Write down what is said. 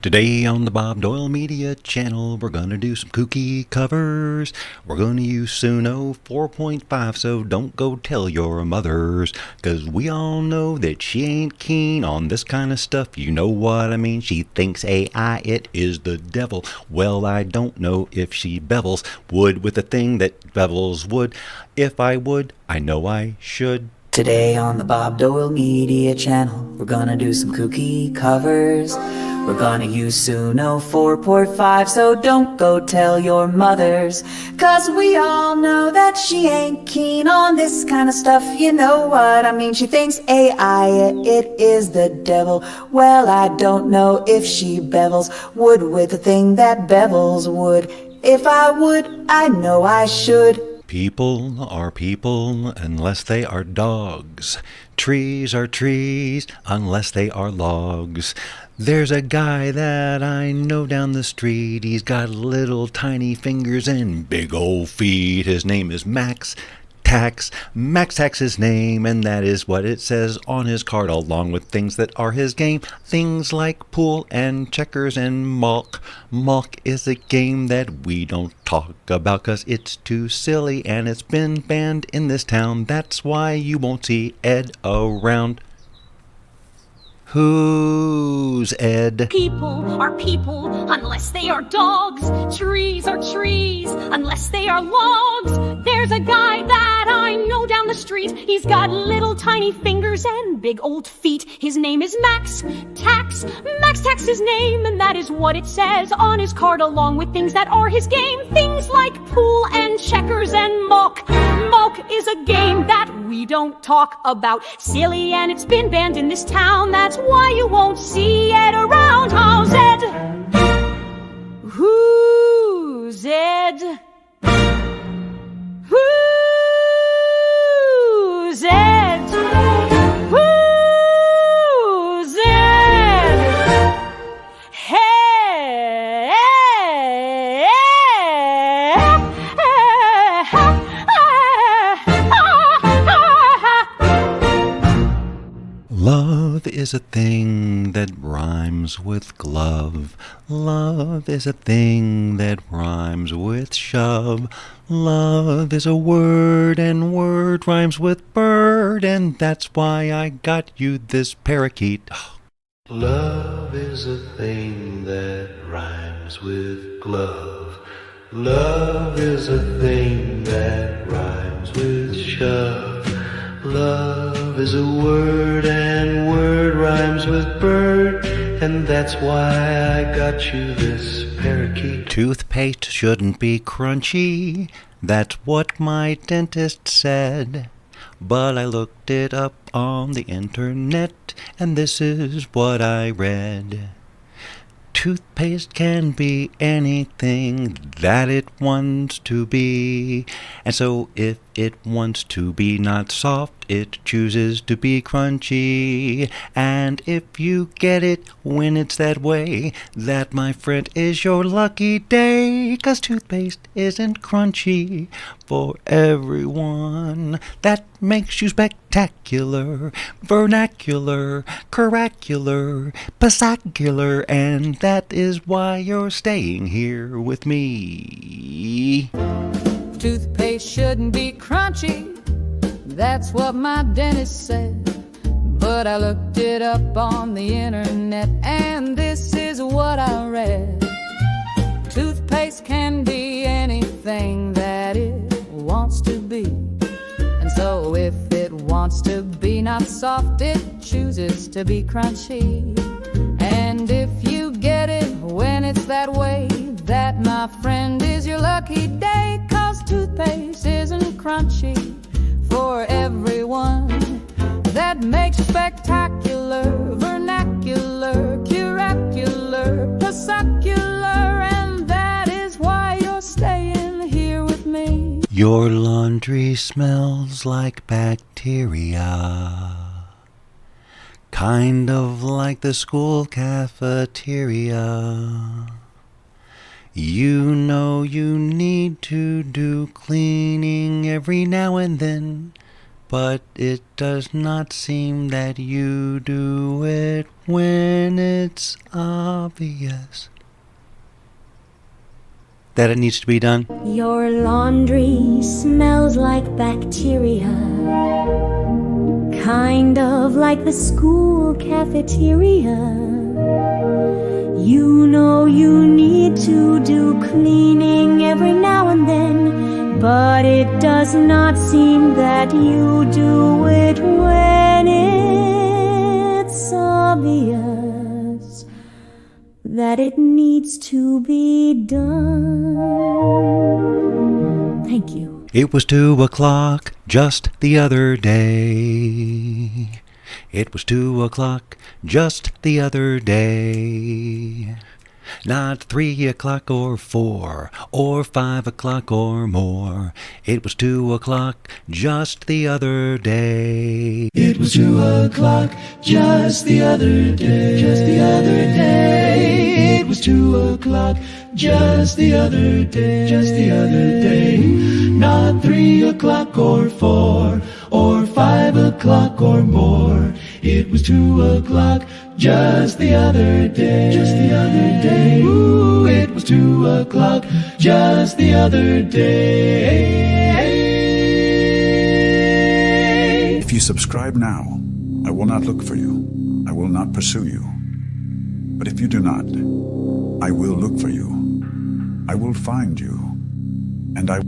Today on the Bob Doyle Media channel, we're gonna do some kooky covers. We're gonna use Suno 4.5, so don't go tell your mothers, 'cause we all know that she ain't keen on this kind of stuff. You know what I mean? She thinks AI, it is the devil. Well, I don't know if she bevels wood with a thing that bevels wood. If I would, I know I should. Today on the Bob Doyle Media channel, we're gonna do some kooky covers. We're gonna use Suno 4.5, so don't go tell your mothers, 'cause we all know that she ain't keen on this kind of stuff. You know what I mean? She thinks AI, it is the devil. Well, I don't know if she bevels wood with a thing that bevels wood. If I would, I know I should. People are people unless they are dogs. Trees are trees unless they are logs. There's a guy that I know down the street. He's got little tiny fingers and big old feet. His name is Max Tax. Max Tax his name, and that is what it says on his card, along with things that are his game. Things like pool and checkers and malk. Malk is a game that we don't talk about 'cause it's too silly and it's been banned in this town. That's why you won't see Ed around. Who's Ed? People are people unless they are dogs. Trees are trees unless they are logs. There's a guy that I know down the street. He's got little tiny fingers and big old feet. His name is Max Tax. Max Tax his name, and that is what it says on his card, along with things that are his game. Things like pool and checkers and malk. Malk is a game that we don't talk about. Silly, and it's been banned in this town. That's why you won't see it around. How's Ed? Who's Ed? Who's Ed? Who's Ed? Hey! Love is a thing that rhymes with glove. Love is a thing that rhymes with shove. Love is a word, and word rhymes with bird, and that's why I got you this parakeet. Love is a thing that rhymes with glove. Love is a thing that rhymes with shove. Love is a word, and word rhymes with bird, and that's why I got you this parakeet. Toothpaste shouldn't be crunchy, that's what my dentist said. But I looked it up on the internet, and this is what I read. Toothpaste can be anything that it wants to be, and so if it wants to be not soft, it chooses to be crunchy. And if you get it when it's that way, that, my friend, is your lucky day, 'cause toothpaste isn't crunchy for everyone. That makes you spectacular, vernacular, caracular, passacular, and that is why you're staying here with me. Toothpaste shouldn't be crunchy, that's what my dentist said. But I looked it up on the internet, and this is what I read. Toothpaste can be anything that it wants to be, and so if it wants to be not soft, it chooses to be crunchy. And if you get it when it's that way, that, my friend, is your lucky day, 'cause toothpaste isn't crunchy for everyone. That makes spectacular, vernacular, curacular, passacular, and that is why you're staying here with me. Your laundry smells like bacteria, kind of like the school cafeteria. You know you need to do cleaning every now and then, but it does not seem that you do it when it's obvious that it needs to be done. Your laundry smells like bacteria, kind of like the school cafeteria. You know you need to do cleaning every now and then, but it does not seem that you do it when it's obvious that it needs to be done. Thank you. It was 2 o'clock just the other day. It was 2 o'clock just the other day. Not 3 o'clock or 4 or 5 o'clock or more. It was 2 o'clock just the other day. It was 2 o'clock just the other day. Just the other day. It was 2 o'clock just the other day. Just the other day. Not 3 o'clock or 4 or 5 o'clock or more. It was 2 o'clock just the other day. Just the other day. Ooh, it was 2 o'clock just the other day. If you subscribe now, I will not look for you. I will not pursue you. But if you do not, I will look for you. I will find you. And I